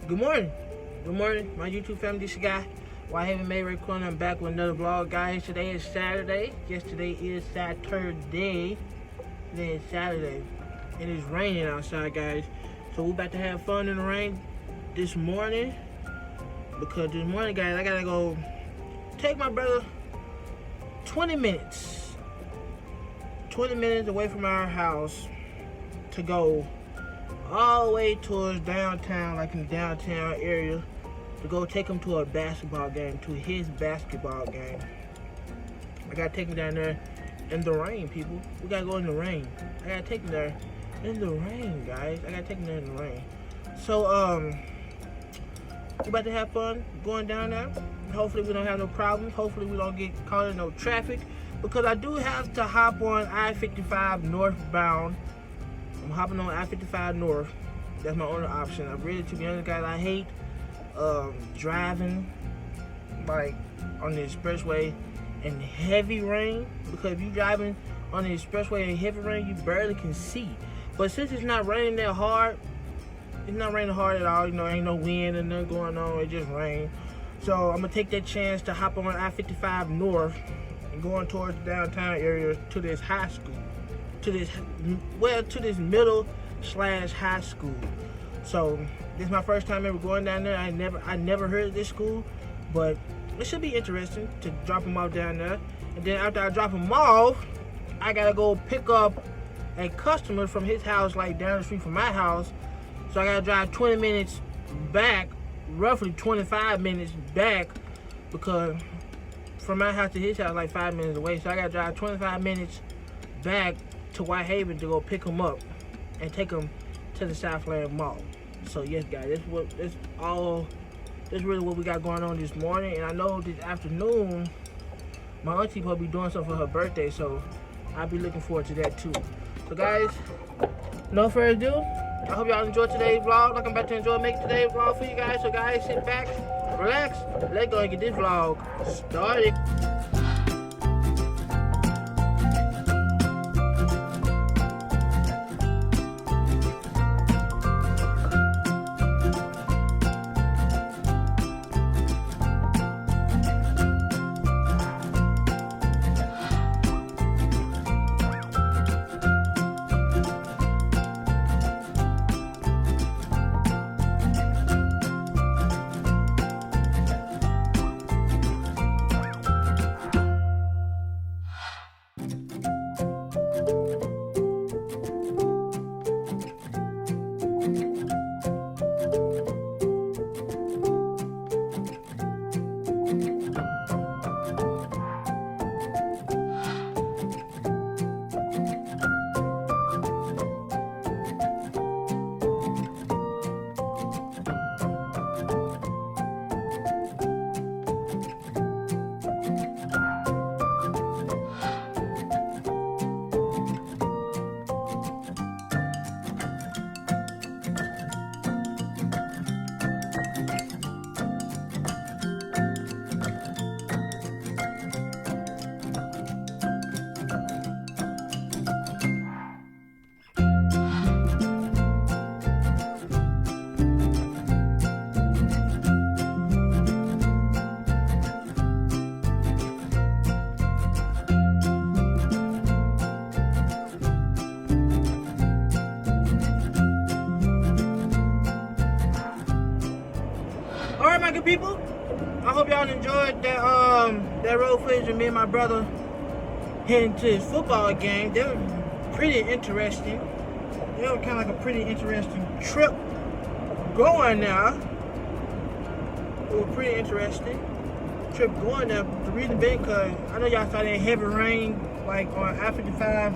Good morning. Good morning, my YouTube family. This guy, Why Haven't Made Recording. I'm back with another vlog, guys. Today is Saturday. Yes, today is Saturday. Today is Saturday. It is raining outside, guys. So we're about to have fun in the rain this morning. Because this morning, guys, I gotta go take my brother 20 minutes. 20 minutes away from our house to go all the way towards downtown, like in the downtown area, to go take him to a basketball game, to his basketball game. I gotta take him down there in the rain, people. We gotta go in the rain. I gotta take him there in the rain, guys. I gotta take him there in the rain. So, we're about to have fun going down there. Hopefully we don't have no problems. Hopefully we don't get caught in no traffic, because I do have to hop on I-55 northbound. I'm hopping on I-55 North. That's my only option. I'm really, to be honest, guys, I hate driving like on the expressway in heavy rain, because if you're driving on the expressway in heavy rain, you barely can see. But since it's not raining that hard, it's not raining hard at all. You know, ain't no wind and nothing going on. It just rain. So I'm gonna take that chance to hop on I-55 North and going towards the downtown area to this high school. To this middle/high school. So this is my first time ever going down there. I never heard of this school, but it should be interesting to drop him off down there. And then after I drop him off, I gotta go pick up a customer from his house, like down the street from my house. So I gotta drive 20 minutes back, roughly 25 minutes back, because from my house to his house like 5 minutes away. So I gotta drive 25 minutes back to Whitehaven to go pick him up and take him to the Southland Mall. So yes, guys, that's really what we got going on this morning. And I know this afternoon my auntie will be doing something for her birthday, so I'll be looking forward to that too. So guys, no further ado, I hope y'all enjoyed today's vlog. Like I'm about to enjoy making today's vlog for you guys. So guys, sit back, relax, let's go and get this vlog started. Alright, my good people, I hope y'all enjoyed that road footage of me and my brother heading to his football game. They were pretty interesting. They were kind of like a pretty interesting trip going there. It was pretty interesting trip going there. The reason being, because I know y'all saw that heavy rain like on I-55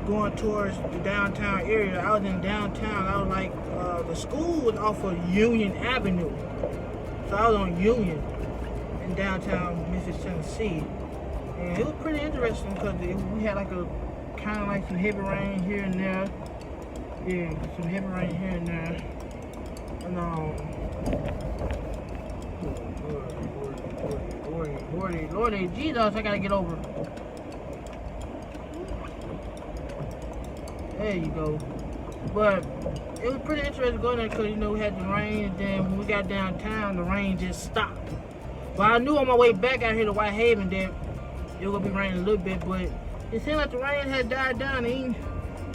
going towards the downtown area. I was in downtown. I was like, the school was off of Union Avenue. So I was on Union in downtown Memphis, Tennessee. And it was pretty interesting because we had like a kind of like some heavy rain here and there. Yeah, some heavy rain here and there. And Lordy, Jesus, I gotta get over. There you go. But it was pretty interesting going there because, you know, we had the rain, and then when we got downtown, the rain just stopped. Well, I knew on my way back out here to Whitehaven that it was going to be raining a little bit, but it seemed like the rain had died down. It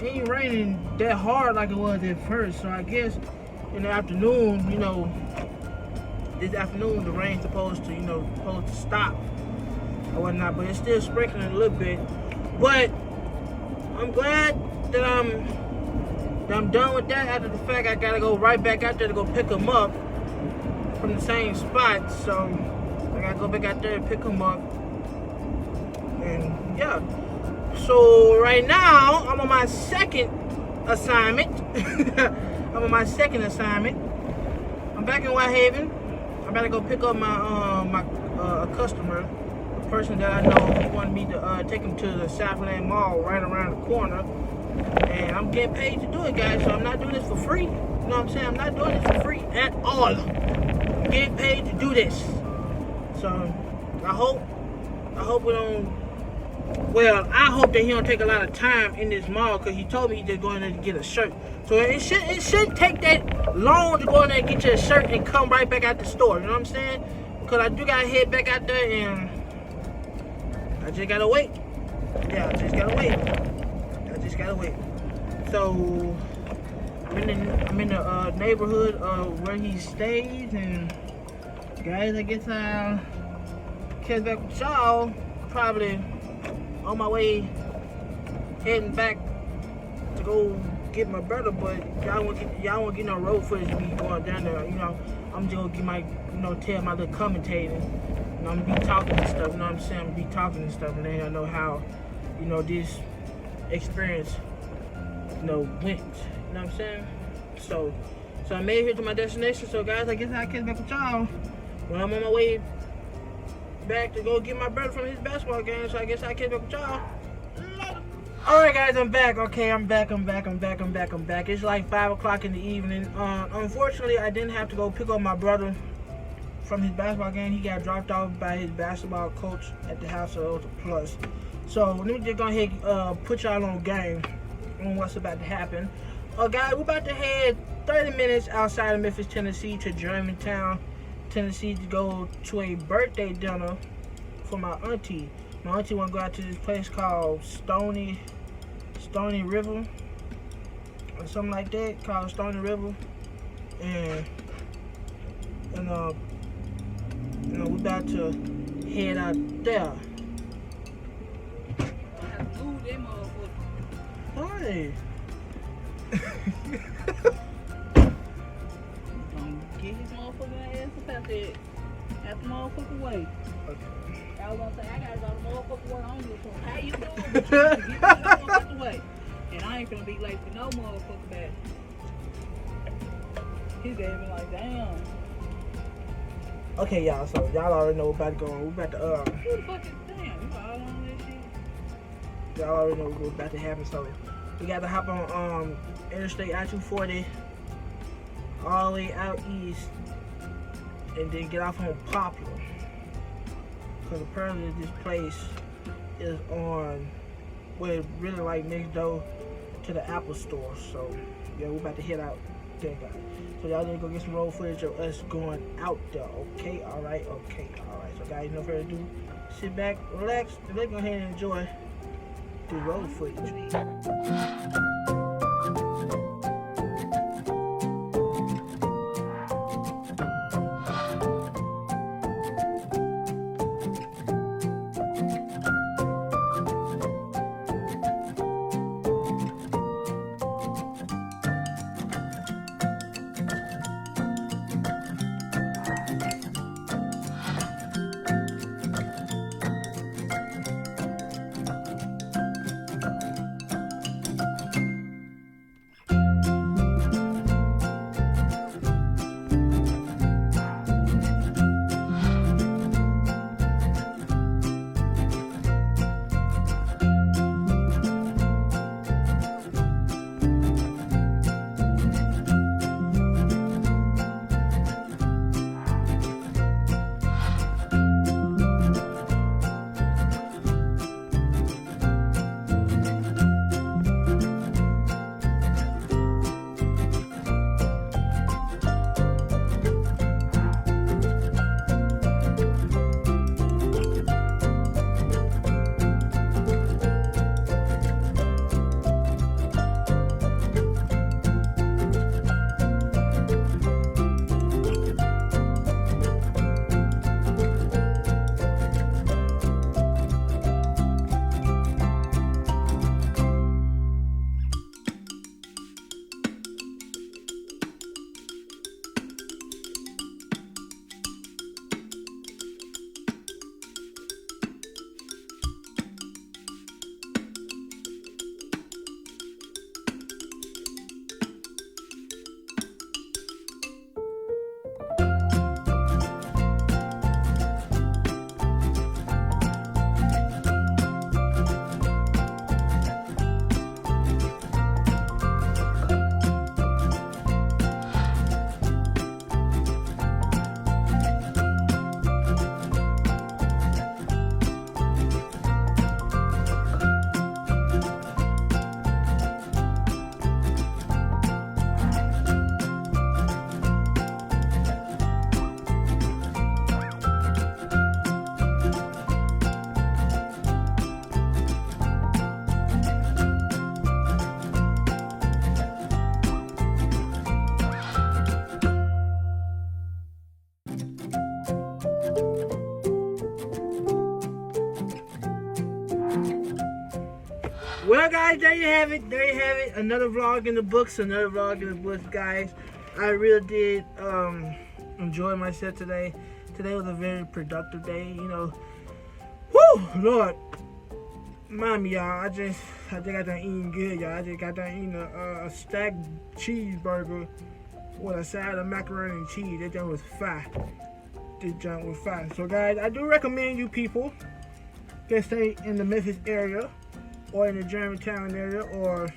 ain't raining that hard like it was at first. So I guess in the afternoon, you know, this afternoon the rain's supposed to stop or whatnot, but it's still sprinkling a little bit. But I'm glad that I'm done with that. After the fact, I gotta go right back out there to go pick them up from the same spot. So I gotta go back out there and pick them up. And yeah. So right now I'm on my second assignment. I'm on my second assignment. I'm back in Whitehaven. I'm about to go pick up my a customer, a person that I know. He wanted me to take him to the Southland Mall right around the corner. And I'm getting paid to do it, guys, so I'm not doing this for free. You know what I'm saying? I'm not doing this for free at all. I'm getting paid to do this. So I hope we don't, well, I hope that he don't take a lot of time in this mall, because he told me he's just going there to get a shirt. So it shouldn't take that long to go in there and get you a shirt and come right back out the store. You know what I'm saying? Because I do got to head back out there, and I just got to wait. Yeah, I just got to wait. So I'm in the neighborhood where he stays, and guys, I guess I'll catch back with y'all probably on my way heading back to go get my brother. But y'all won't get no road footage of me going down there. You know, I'm just gonna get tell my little commentating. You know, I'm gonna be talking and stuff. You know what I'm saying? I'm gonna be talking and stuff, and then I know how, this experience, went. You know what I'm saying? So I made it here to my destination. So guys, I guess I'll catch back with y'all when I'm on my way back to go get my brother from his basketball game. So I guess I'll catch back with y'all. Alright guys, I'm back. Okay, I'm back. It's like 5 o'clock in the evening. Unfortunately, I didn't have to go pick up my brother from his basketball game. He got dropped off by his basketball coach at the house, so it was a plus. So let me just go ahead and put y'all on game on what's about to happen. Guys, we're about to head 30 minutes outside of Memphis, Tennessee to Germantown, Tennessee to go to a birthday dinner for my auntie. My auntie want to go out to this place called Stony River or something like that, called Stony River, and we're about to head out there. Hey. Get his motherfucking ass up out there. Out the motherfucking way. Okay. I was gonna say, I gotta go the motherfucking way on this one. How you doing? But you get me out the way. And I ain't gonna be late for no motherfucking back. His ass be like, damn. Okay, y'all, so y'all already know what's about to go on. We're about to, Who the fuck is damn? You all on that shit? y'all already know what's about to happen, so we got to hop on Interstate I-240 all the way out east and then get off on Poplar, because apparently this place is on, well, really like next door to the Apple store. So yeah, we're about to head out there, guys. So y'all need to go get some road footage of us going out there. Okay, alright. So guys, no further ado, sit back, relax, and let's go ahead and enjoy the road footage. Well, guys, there you have it. There you have it. Another vlog in the books. Another vlog in the books, guys. I really did enjoy myself today. Today was a very productive day. You know, whoo, Lord, mommy, y'all. I just got done eating good, y'all. I just got done eating a stacked cheeseburger with a side of macaroni and cheese. That junk was fire. This junk was fire. So, guys, I do recommend you people can stay in the Memphis area, or in the Germantown area, or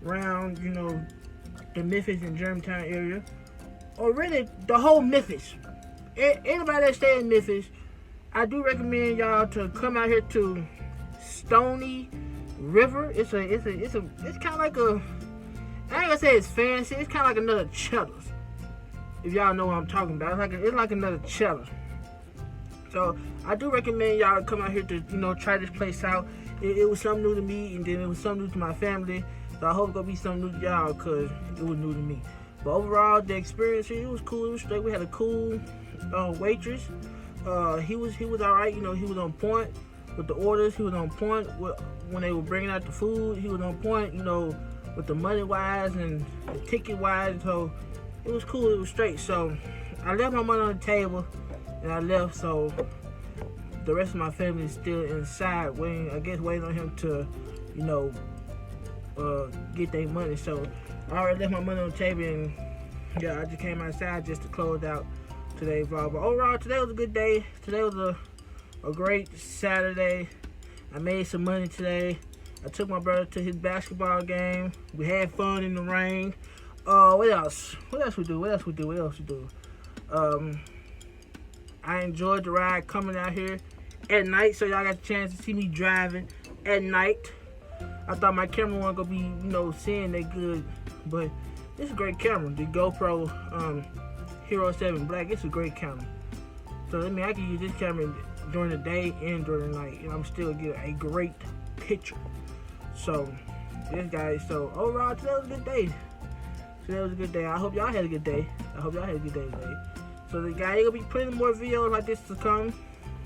around, you know, the Memphis and Germantown area, or really the whole Memphis. Anybody that stay in Memphis, I do recommend y'all to come out here to Stony River. It's kind of like a, I ain't gonna say it's fancy. It's kind of like another Cheddar's, if y'all know what I'm talking about. It's like another Cheddar's. So I do recommend y'all to come out here to, you know, try this place out. It was something new to me, and then it was something new to my family. So I hope it's gonna be something new to y'all, cause it was new to me. But overall, the experience here, it was cool. It was straight. We had a cool waitress. He was all right. You know, he was on point with the orders. He was on point when they were bringing out the food. He was on point, you know, with the money wise and the ticket wise. So it was cool. It was straight. So I left my money on the table, and I left. So the rest of my family is still inside, waiting on him to, you know, get their money. So I already left my money on the table, and yeah, I just came outside just to close out today's vlog. But overall, today was a good day. Today was a great Saturday. I made some money today. I took my brother to his basketball game. We had fun in the rain. What else? What else we do? I enjoyed the ride coming out here at night, so y'all got the chance to see me driving at night. I thought my camera wasn't gonna be, you know, seeing that good, but it's a great camera. The GoPro Hero 7 Black, it's a great camera. So I mean, I can use this camera during the day and during the night, and I'm still get a great picture. So yes, guys. So overall, today was a good day. Today was a good day. I hope y'all had a good day. Today. So the guy, gonna be putting more videos like this to come.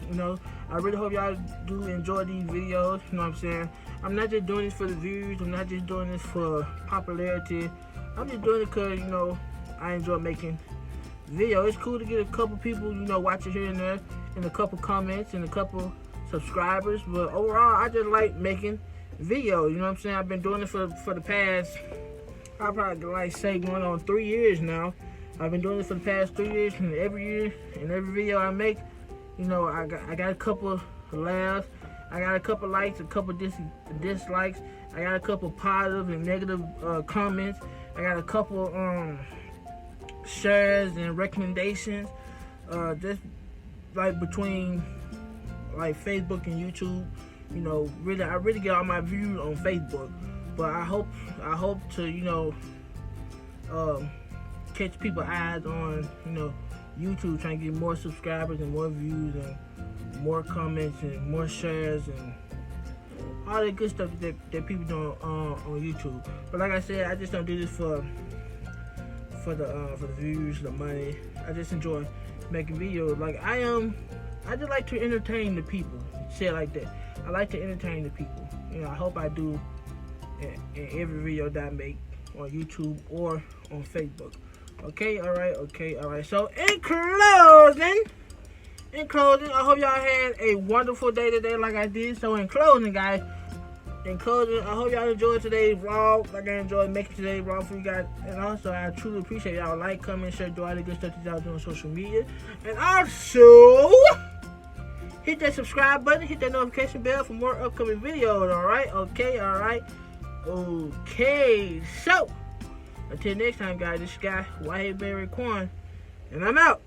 You know, I really hope y'all do enjoy these videos. You know what I'm saying? I'm not just doing this for the views. I'm not just doing this for popularity. I'm just doing it because, you know, I enjoy making videos. It's cool to get a couple people, you know, watching here and there, and a couple comments and a couple subscribers. But overall, I just like making videos. You know what I'm saying? I've been doing it for the past, I probably like say going on 3 years now. I've been doing it for the past 3 years, and every year and every video I make, you know, I got a couple laughs, I got a couple likes, a couple dislikes, I got a couple positive and negative comments, I got a couple shares and recommendations, just like between like Facebook and YouTube. You know, I really get all my views on Facebook, but I hope to, you know, catch people's eyes on, you know, YouTube, trying to get more subscribers and more views and more comments and more shares and all that good stuff that people do on YouTube. But like I said, I just don't do this for the views, the money. I just enjoy making videos. Like I just like to entertain the people. Say it like that. I like to entertain the people. You know, I hope I do in every video that I make on YouTube or on Facebook. Okay, all right. So in closing, I hope y'all had a wonderful day today like I did. So in closing, guys, I hope y'all enjoyed today's vlog like I enjoyed making today's vlog for you guys. And also, I truly appreciate y'all like, comment, share, do all the good stuff that y'all do on social media. And also, hit that subscribe button, hit that notification bell for more upcoming videos, alright? Okay. So, until next time, guys, this guy, Whitehead Barry Quan, and I'm out.